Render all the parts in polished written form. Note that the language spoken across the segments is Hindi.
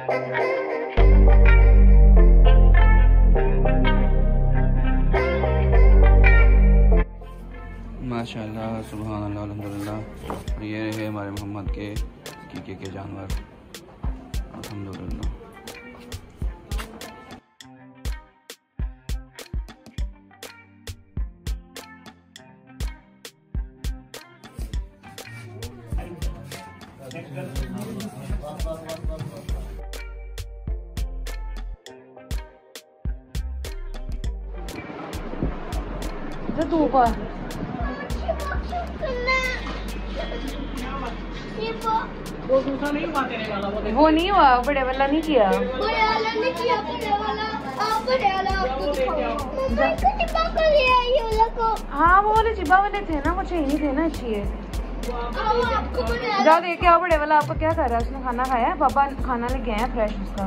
माशाअल्लाह, सुभान अल्लाह, अल्हम्दुलिल्लाह। ये रहे हमारे मोहम्मद के अक़ीक़े के जानवर, अल्हम्दुलिल्लाह। धूप वो नहीं हुआ, बड़े वाला नहीं किया, हाँ वो वाले चिब्बा वाले थे ना, वो चाहिए नहीं थे ना, अच्छी है। जाओ देखे आओ बड़े वाला आपका क्या कर रहा है, उसने खाना खाया है, पापा खाना लेके आए हैं फ्रेश उसका।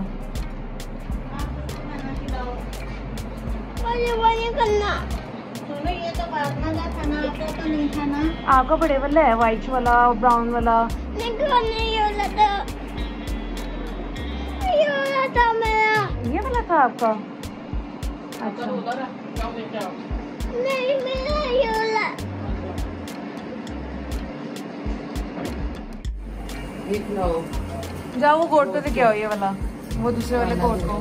ये तो खाना खाना आपको तो नहीं खाना, आपका बड़े वाला है, व्हाइट वाला ब्राउन वाला नहीं था मेरा, ये वाला था आपका। अच्छा नहीं मेरा ये वाला। जाओ वो कोट पे लेके आओ, ये वाला वो दूसरे वाले कोट को।